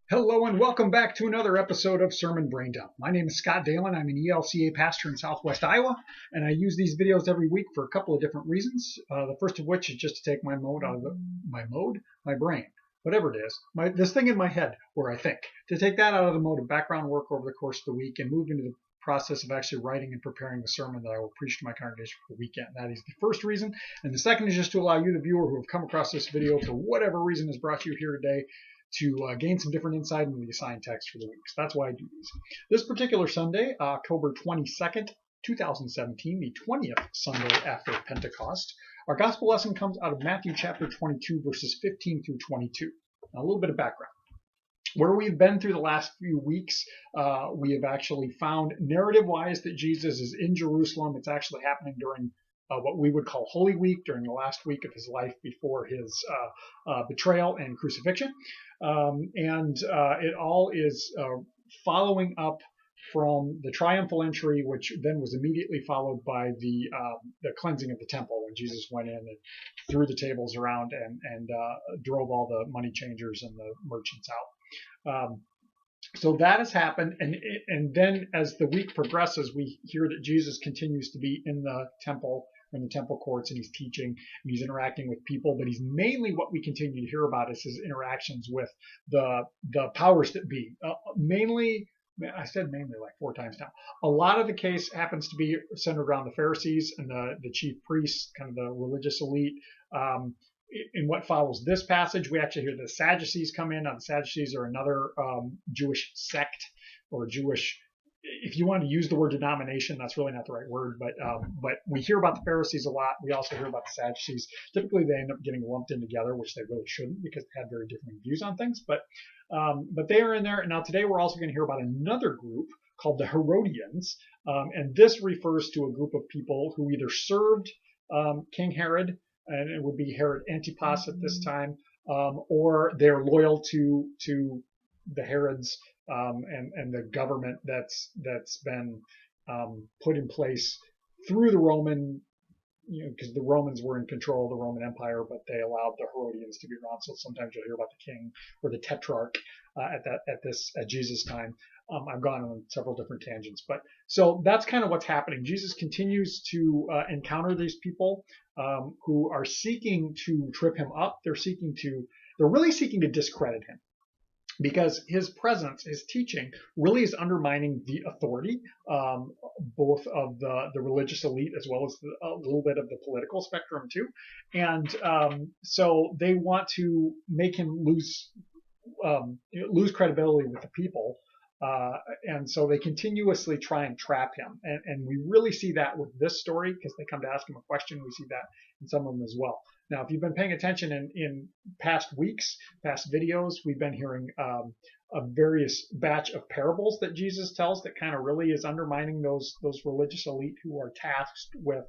Hello and welcome back to another episode of Sermon Braindump. My name is Scott Dalen. I'm an ELCA pastor in Southwest Iowa, and I use these videos every week for a couple of different reasons. The first of which is just to take my mode out of my brain, whatever it is, this thing in my head where I think, to take that out of the mode of background work over the course of the week and move into the process of actually writing and preparing the sermon that I will preach to my congregation for the weekend. That is the first reason. And the second is just to allow you, the viewer who have come across this video for whatever reason has brought you here today, to gain some different insight into the assigned text for the week. So that's why I do these. This particular Sunday, October 22nd, 2017, the 20th Sunday after Pentecost, our gospel lesson comes out of Matthew chapter 22, verses 15 through 22. Now, a little bit of background. Where we've been through the last few weeks, we have actually found narrative-wise that Jesus is in Jerusalem. It's actually happening during what we would call Holy Week, during the last week of his life before his betrayal and crucifixion. It all is following up from the triumphal entry, which then was immediately followed by the cleansing of the temple, when Jesus went in and threw the tables around and drove all the money changers and the merchants out. So that has happened, and then as the week progresses, we hear that Jesus continues to be in the temple courts, and he's teaching and he's interacting with people. But he's mainly, what we continue to hear about is his interactions with the powers that be. Mainly, I said mainly like 4 times now. A lot of the case happens to be centered around the Pharisees and the chief priests, kind of the religious elite. In what follows this passage, we actually hear the Sadducees come in. Now, the Sadducees are another Jewish sect, or Jewish, if you want to use the word denomination, that's really not the right word, but we hear about the Pharisees a lot. We also hear about the Sadducees. Typically, they end up getting lumped in together, which they really shouldn't, because they had very different views on things. But they are in there. Now, today we're also going to hear about another group called the Herodians, and this refers to a group of people who either served King Herod, and it would be Herod Antipas at this time, or they're loyal to the Herods and the government that's been put in place through the Roman, because the Romans were in control of the Roman Empire, but they allowed the Herodians to be around. So sometimes you'll hear about the king or the tetrarch at Jesus' time. I've gone on several different tangents, but so that's kind of what's happening. Jesus continues to encounter these people who are seeking to trip him up. They're really seeking to discredit him, because his presence, his teaching, really is undermining the authority, both of the religious elite as well as a little bit of the political spectrum too. And so they want to make him lose credibility with the people. And so they continuously try and trap him. And we really see that with this story, because they come to ask him a question. We see that in some of them as well. Now, if you've been paying attention in past weeks, past videos, we've been hearing a various batch of parables that Jesus tells that kind of really is undermining those religious elite who are tasked with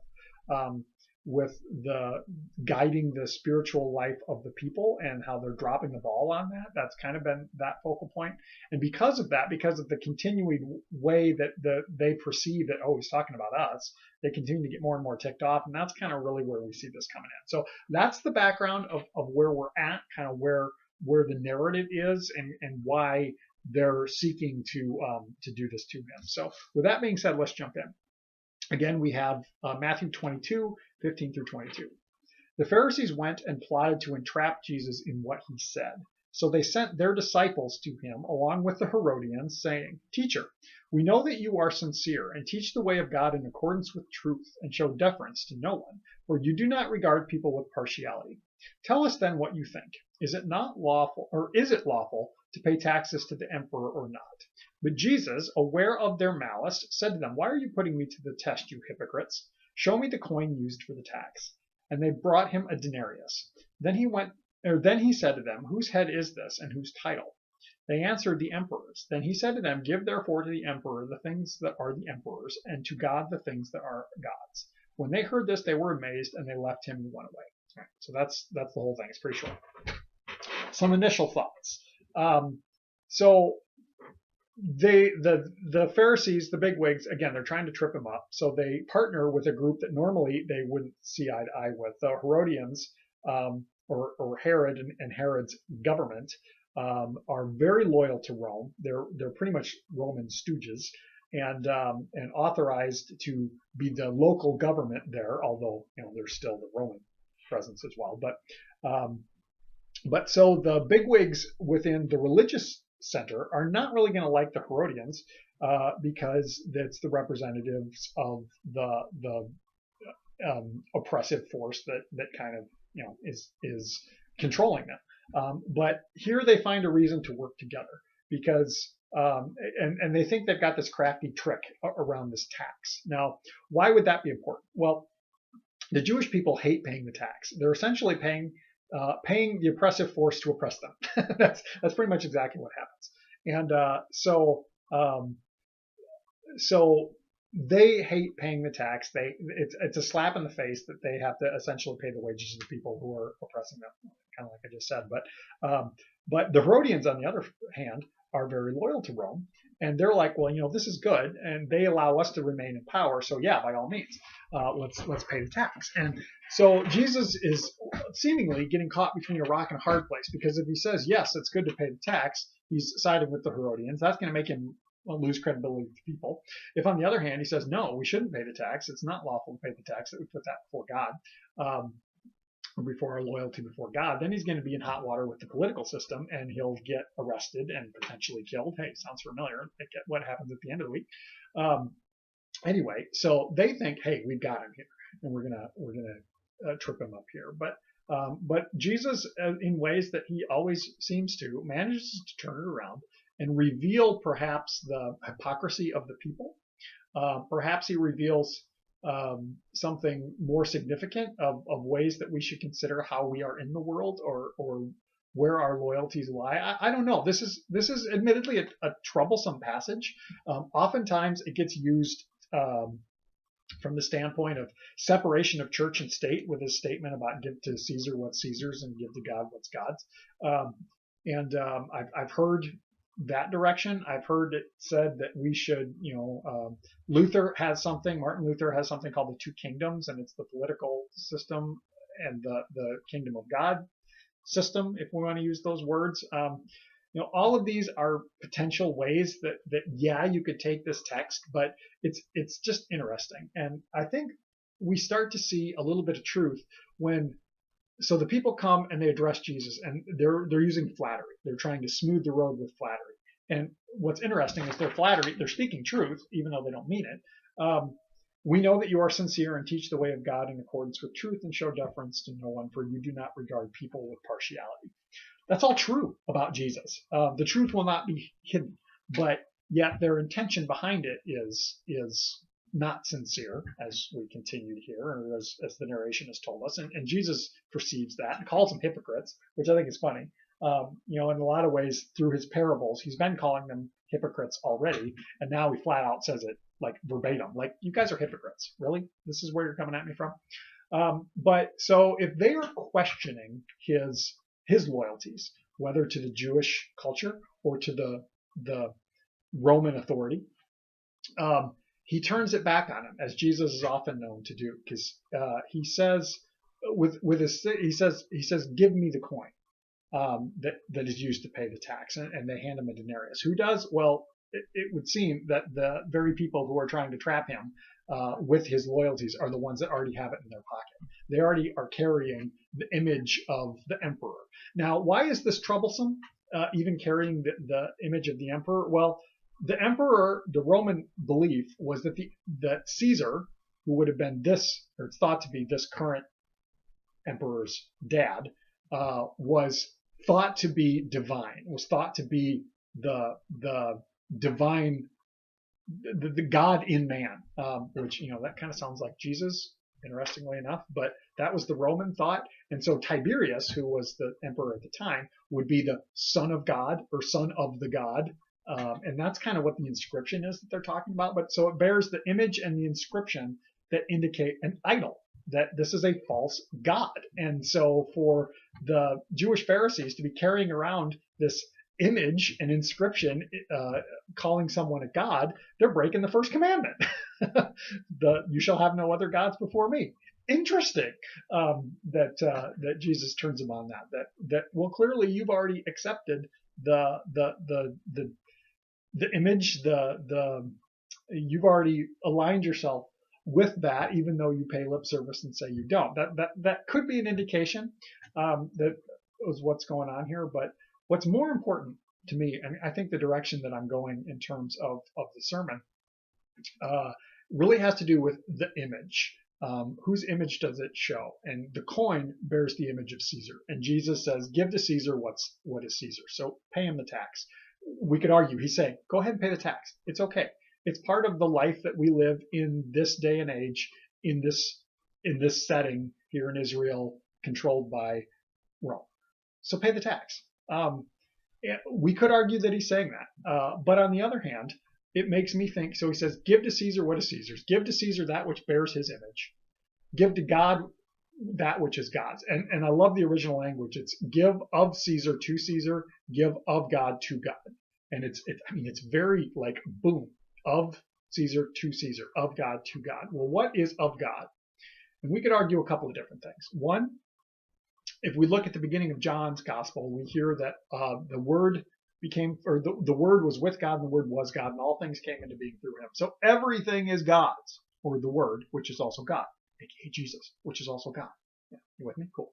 the guiding the spiritual life of the people, and how they're dropping the ball on that. That's kind of been that focal point. And because of that, because of the continuing way that they perceive that, oh, he's talking about us, they continue to get more and more ticked off. And that's kind of really where we see this coming in. So that's the background of where we're at, kind of where the narrative is, and why they're seeking to do this to him. So with that being said, let's jump in. Again, we have Matthew 22, 15 through 22. The Pharisees went and plotted to entrap Jesus in what he said. So they sent their disciples to him along with the Herodians, saying, "Teacher, we know that you are sincere and teach the way of God in accordance with truth, and show deference to no one, for you do not regard people with partiality. Tell us then what you think. Is it lawful to pay taxes to the emperor or not?" But Jesus, aware of their malice, said to them, "Why are you putting me to the test, you hypocrites? Show me the coin used for the tax." And they brought him a denarius. Then he said to them, "Whose head is this, and whose title?" They answered, "The emperor's." Then he said to them, "Give therefore to the emperor the things that are the emperor's, and to God the things that are God's." When they heard this, they were amazed, and they left him and went away. All right, so that's the whole thing. It's pretty short. Some initial thoughts. So the Pharisees, the bigwigs, again, they're trying to trip him up. So they partner with a group that normally they wouldn't see eye to eye with. The Herodians, or Herod and Herod's government, are very loyal to Rome. They're pretty much Roman stooges, and authorized to be the local government there, although there's still the Roman presence as well. But so the bigwigs within the religious center are not really going to like the Herodians because that's the representatives of the oppressive force that kind of is controlling them. But here they find a reason to work together because and they think they've got this crafty trick around this tax. Now, why would that be important? Well, the Jewish people hate paying the tax. They're essentially paying the oppressive force to oppress them. that's pretty much exactly what happens. And so they hate paying the tax. It's a slap in the face that they have to essentially pay the wages of the people who are oppressing them, kind of like I just said. But the Herodians, on the other hand, are very loyal to Rome, and they're like, well, this is good, and they allow us to remain in power. So yeah, by all means, let's pay the tax. And so Jesus is seemingly getting caught between a rock and a hard place, because if he says yes, it's good to pay the tax, he's siding with the Herodians. That's going to make him lose credibility with people. If on the other hand he says no, we shouldn't pay the tax, it's not lawful to pay the tax, that we put that before God, or before our loyalty before God, then he's going to be in hot water with the political system, and he'll get arrested and potentially killed. Hey, sounds familiar. I get what happens at the end of the week. Anyway, so they think, hey, we've got him here, and we're gonna trip him up here. But Jesus, in ways that he always seems to, manages to turn it around and reveal perhaps the hypocrisy of the people. Perhaps he reveals something more significant of ways that we should consider how we are in the world, or where our loyalties lie. I don't know. This is admittedly a troublesome passage. Oftentimes it gets used from the standpoint of separation of church and state, with his statement about give to Caesar what's Caesar's and give to God what's God's. I've heard that direction. I've heard it said that we should, Martin Luther has something called the two kingdoms, and it's the political system and the kingdom of God system, if we want to use those words. All of these are potential ways that yeah, you could take this text, but it's just interesting. And I think we start to see a little bit of truth so the people come and they address Jesus, and they're using flattery. They're trying to smooth the road with flattery. And what's interesting is their flattery, they're speaking truth, even though they don't mean it. We know that you are sincere and teach the way of God in accordance with truth, and show deference to no one, for you do not regard people with partiality. That's all true about Jesus. The truth will not be hidden, but yet their intention behind it is not sincere, as we continue to hear, or as the narration has told us. And Jesus perceives that and calls them hypocrites, which I think is funny. In a lot of ways, through his parables, he's been calling them hypocrites already, and now he flat out says it like verbatim, like, you guys are hypocrites. Really? This is where you're coming at me from? But so if they are questioning his loyalties, whether to the Jewish culture or to the Roman authority, he turns it back on him, as Jesus is often known to do, because he says, he says, give me the coin that is used to pay the tax, and they hand him a denarius. Who does? Well, it would seem that the very people who are trying to trap him with his loyalties are the ones that already have it in their pocket. They already are carrying the image of the emperor. Now, why is this troublesome, even carrying the image of the emperor? Well, the emperor, the Roman belief was that Caesar, who would have been it's thought to be this current emperor's dad, was thought to be divine, was thought to be the divine, the God in man, which, that kind of sounds like Jesus, interestingly enough, but that was the Roman thought. And so Tiberius, who was the emperor at the time, would be the son of God, or son of the God. And that's kind of what the inscription is that they're talking about. But so it bears the image and the inscription that indicate an idol, that this is a false god. And so for the Jewish Pharisees to be carrying around this image and inscription, calling someone a god, they're breaking the first commandment. You shall have no other gods before me. Interesting that Jesus turns them on that well, clearly you've already accepted the image, you've already aligned yourself with that, even though you pay lip service and say you don't. That could be an indication that is what's going on here. But what's more important to me, and I think the direction that I'm going in terms of the sermon, really has to do with the image. Whose image does it show? And the coin bears the image of Caesar. And Jesus says, give to Caesar what is Caesar. So pay him the tax. We could argue, he's saying, go ahead and pay the tax. It's okay. It's part of the life that we live in this day and age, in this setting here in Israel, controlled by Rome. So pay the tax. We could argue that he's saying that. But on the other hand, it makes me think, so he says, give to Caesar what is Caesar's. Give to Caesar that which bears his image. Give to God that which is God's. And I love the original language. It's give of Caesar to Caesar, give of God to God. And it's very like boom, of Caesar to Caesar, of God to God. Well, what is of God? And we could argue a couple of different things. One, if we look at the beginning of John's gospel, we hear that the Word became, or the Word was with God, and the Word was God, and all things came into being through him. So everything is God's, or the Word, which is also God, aka Jesus, which is also God. Yeah, you with me? Cool.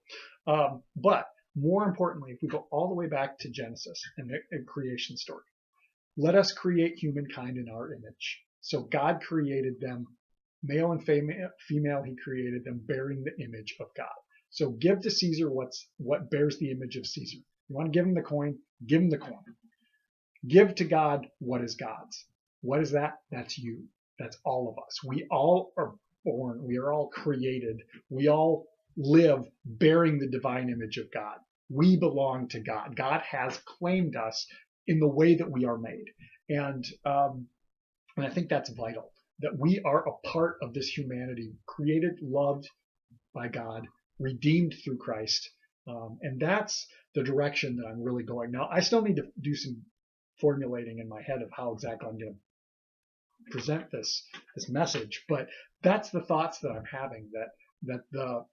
But more importantly, if we go all the way back to Genesis and the creation story, let us create humankind in our image. So God created them, male and female, he created them bearing the image of God. So give to Caesar what bears the image of Caesar. You want to give him the coin? Give him the coin. Give to God what is God's. What is that? That's you. That's all of us. We all are born. We are all created. We all live bearing the divine image of God. We belong to God. God has claimed us in the way that we are made. And I think that's vital, that we are a part of this humanity, created, loved by God, redeemed through Christ. And that's the direction that I'm really going. Now, I still need to do some formulating in my head of how exactly I'm going to present this message, but that's the thoughts that I'm having, that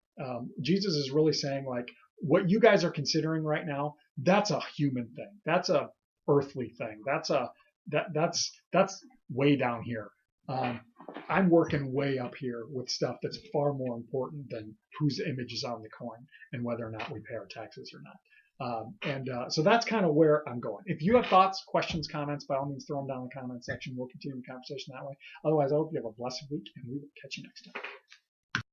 Jesus is really saying, like, what you guys are considering right now, that's a human thing. That's a earthly thing. That's way down here. I'm working way up here with stuff that's far more important than whose image is on the coin and whether or not we pay our taxes or not. So that's kind of where I'm going. If you have thoughts, questions, comments, by all means, throw them down in the comment section. We'll continue the conversation that way. Otherwise, I hope you have a blessed week, and we will catch you next time.